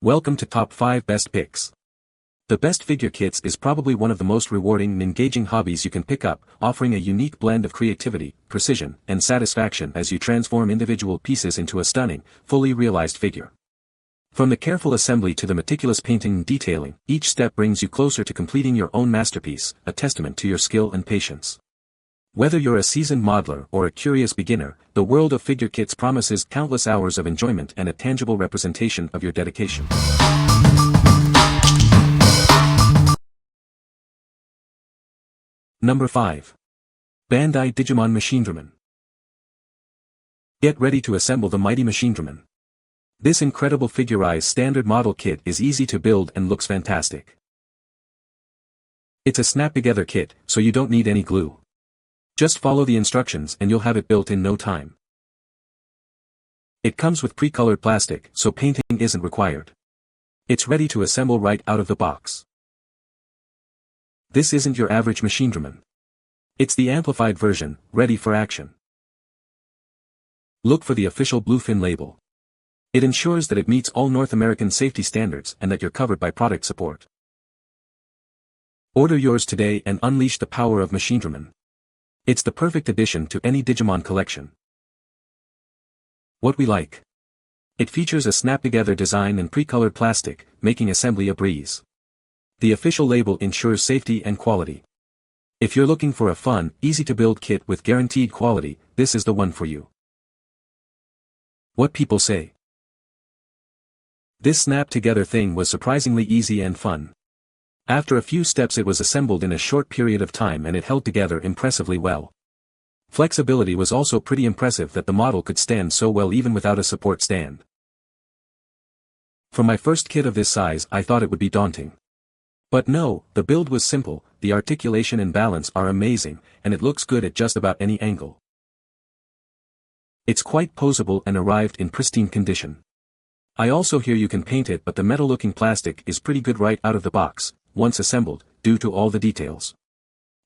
Welcome to Top 5 Best Picks. The best figure kits is probably one of the most rewarding and engaging hobbies you can pick up, offering a unique blend of creativity, precision, and satisfaction as you transform individual pieces into a stunning, fully realized figure. From the careful assembly to the meticulous painting and detailing, each step brings you closer to completing your own masterpiece, a testament to your skill and patience. Whether you're a seasoned modeler or a curious beginner, the world of figure kits promises countless hours of enjoyment and a tangible representation of your dedication. Number 5. Bandai Digimon Machinedramon. Get ready to assemble the mighty Machinedramon. This incredible figurized standard model kit is easy to build and looks fantastic. It's a snap-together kit, so you don't need any glue. Just follow the instructions and you'll have it built in no time. It comes with pre-colored plastic, so painting isn't required. It's ready to assemble right out of the box. This isn't your average Machinedramon. It's the amplified version, ready for action. Look for the official bluefin label. It ensures that it meets all North American safety standards and that you're covered by product support. Order yours today and unleash the power of Machinedramon. It's the perfect addition to any Digimon collection. What we like. It features a snap-together design and pre-colored plastic, making assembly a breeze. The official label ensures safety and quality. If you're looking for a fun, easy-to-build kit with guaranteed quality, this is the one for you. What people say. This snap-together thing was surprisingly easy and fun. After a few steps it was assembled in a short period of time and it held together impressively well. Flexibility was also pretty impressive that the model could stand so well even without a support stand. For my first kit of this size I thought it would be daunting. But no, the build was simple, the articulation and balance are amazing, and it looks good at just about any angle. It's quite posable and arrived in pristine condition. I also hear you can paint it, but the metal-looking plastic is pretty good right out of the box, once assembled, due to all the details.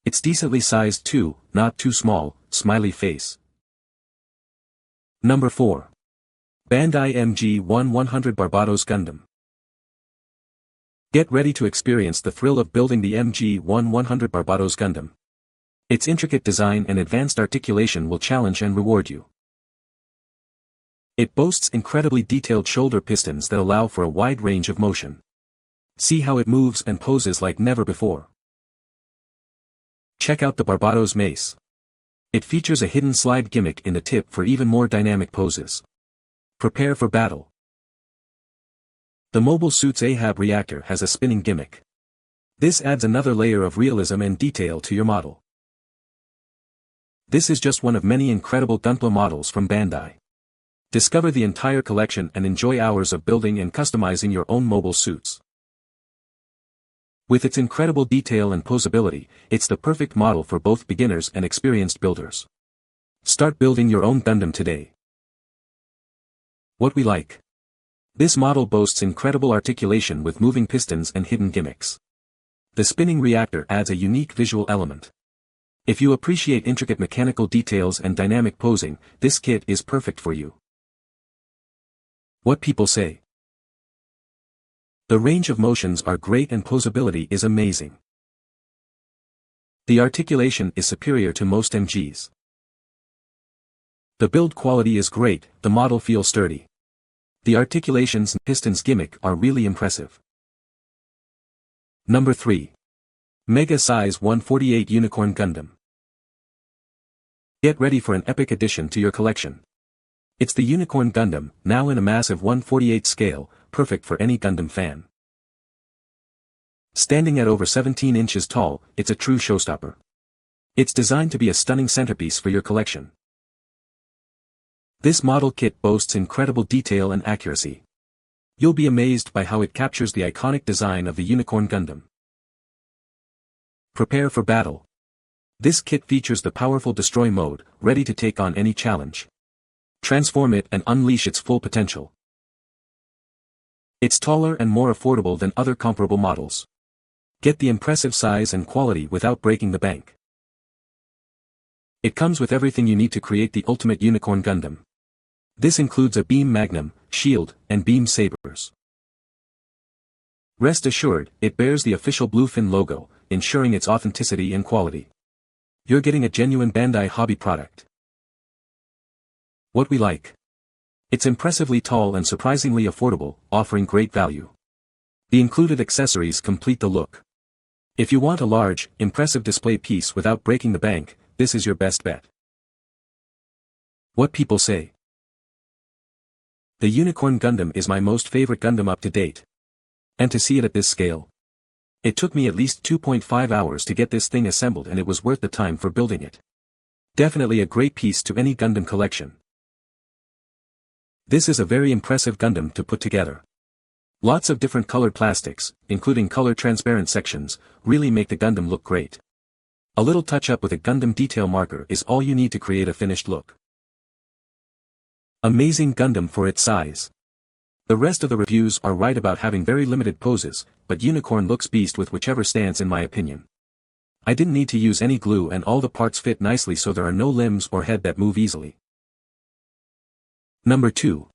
It's decently sized too, not too small, smiley face. Number 4. Bandai MG-1 Barbatos Gundam. Get ready to experience the thrill of building the MG-1 Barbatos Gundam. Its intricate design and advanced articulation will challenge and reward you. It boasts incredibly detailed shoulder pistons that allow for a wide range of motion. See how it moves and poses like never before. Check out the Barbatos mace. It features a hidden slide gimmick in the tip for even more dynamic poses. Prepare for battle. The mobile suit's Ahab reactor has a spinning gimmick. This adds another layer of realism and detail to your model. This is just one of many incredible Gundam models from Bandai. Discover the entire collection and enjoy hours of building and customizing your own mobile suits. With its incredible detail and posability, it's the perfect model for both beginners and experienced builders. Start building your own Gundam today. What we like. This model boasts incredible articulation with moving pistons and hidden gimmicks. The spinning reactor adds a unique visual element. If you appreciate intricate mechanical details and dynamic posing, this kit is perfect for you. What people say. The range of motions are great and posability is amazing. The articulation is superior to most MGs. The build quality is great, the model feels sturdy. The articulations and pistons gimmick are really impressive. Number 3. Mega Size 148 Unicorn Gundam. Get ready for an epic addition to your collection. It's the Unicorn Gundam, now in a massive 1/48 scale, perfect for any Gundam fan. Standing at over 17 inches tall, it's a true showstopper. It's designed to be a stunning centerpiece for your collection. This model kit boasts incredible detail and accuracy. You'll be amazed by how it captures the iconic design of the Unicorn Gundam. Prepare for battle. This kit features the powerful Destroy mode, ready to take on any challenge. Transform it and unleash its full potential. It's taller and more affordable than other comparable models. Get the impressive size and quality without breaking the bank. It comes with everything you need to create the ultimate Unicorn Gundam. This includes a beam magnum, shield, and beam sabers. Rest assured, it bears the official Bluefin logo, ensuring its authenticity and quality. You're getting a genuine Bandai hobby product. What we like. It's impressively tall and surprisingly affordable, offering great value. The included accessories complete the look. If you want a large, impressive display piece without breaking the bank, this is your best bet. What people say. The Unicorn Gundam is my most favorite Gundam up to date. And to see it at this scale. It took me at least 2.5 hours to get this thing assembled, and it was worth the time for building it. Definitely a great piece to any Gundam collection. This is a very impressive Gundam to put together. Lots of different colored plastics, including color transparent sections, really make the Gundam look great. A little touch up with a Gundam detail marker is all you need to create a finished look. Amazing Gundam for its size. The rest of the reviews are right about having very limited poses, but Unicorn looks beast with whichever stance in my opinion. I didn't need to use any glue and all the parts fit nicely, so there are no limbs or head that move easily. Number 2.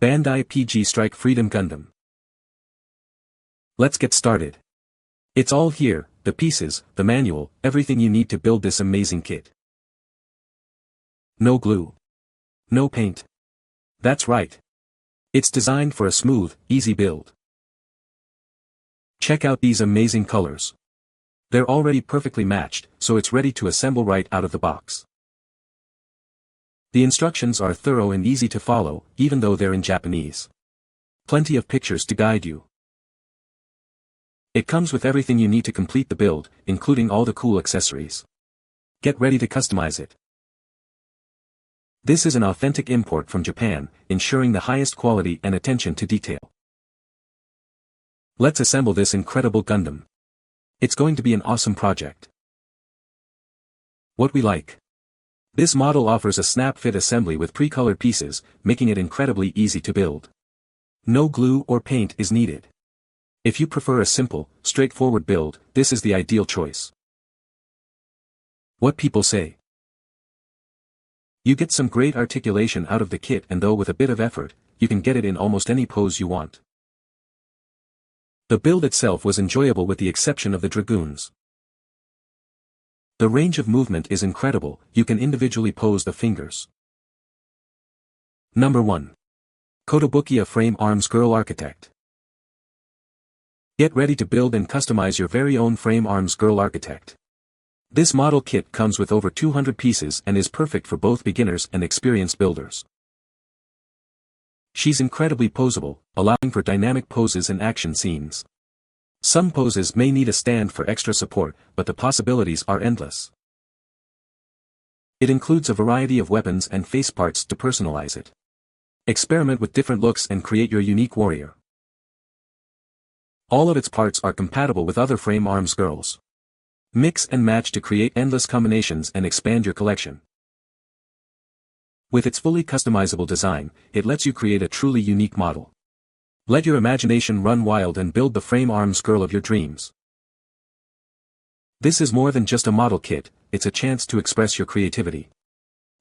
Bandai PG Strike Freedom Gundam. Let's get started. It's all here, the pieces, the manual, everything you need to build this amazing kit. No glue. No paint. That's right. It's designed for a smooth, easy build. Check out these amazing colors. They're already perfectly matched, so it's ready to assemble right out of the box. The instructions are thorough and easy to follow, even though they're in Japanese. Plenty of pictures to guide you. It comes with everything you need to complete the build, including all the cool accessories. Get ready to customize it. This is an authentic import from Japan, ensuring the highest quality and attention to detail. Let's assemble this incredible Gundam. It's going to be an awesome project. What we like. This model offers a snap-fit assembly with pre-colored pieces, making it incredibly easy to build. No glue or paint is needed. If you prefer a simple, straightforward build, this is the ideal choice. What people say. You get some great articulation out of the kit, and though with a bit of effort, you can get it in almost any pose you want. The build itself was enjoyable with the exception of the dragoons. The range of movement is incredible, you can individually pose the fingers. Number 1. Kotobukiya Frame Arms Girl Architect. Get ready to build and customize your very own Frame Arms Girl Architect. This model kit comes with over 200 pieces and is perfect for both beginners and experienced builders. She's incredibly posable, allowing for dynamic poses and action scenes. Some poses may need a stand for extra support, but the possibilities are endless. It includes a variety of weapons and face parts to personalize it. Experiment with different looks and create your unique warrior. All of its parts are compatible with other Frame Arms girls. Mix and match to create endless combinations and expand your collection. With its fully customizable design, it lets you create a truly unique model. Let your imagination run wild and build the Frame Arms girl of your dreams. This is more than just a model kit, it's a chance to express your creativity.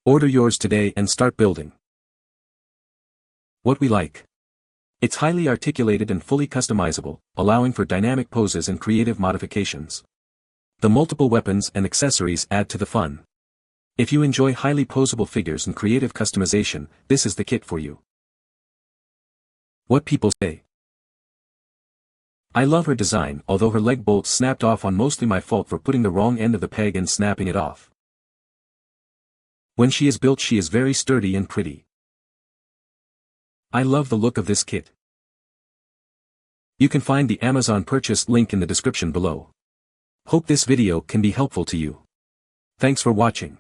Order yours today and start building. What we like. It's highly articulated and fully customizable, allowing for dynamic poses and creative modifications. The multiple weapons and accessories add to the fun. If you enjoy highly posable figures and creative customization, this is the kit for you. What people say. I love her design, although her leg bolts snapped off on mostly my fault for putting the wrong end of the peg and snapping it off. When she is built, she is very sturdy and pretty. I love the look of this kit. You can find the Amazon purchase link in the description below. Hope this video can be helpful to you. Thanks for watching.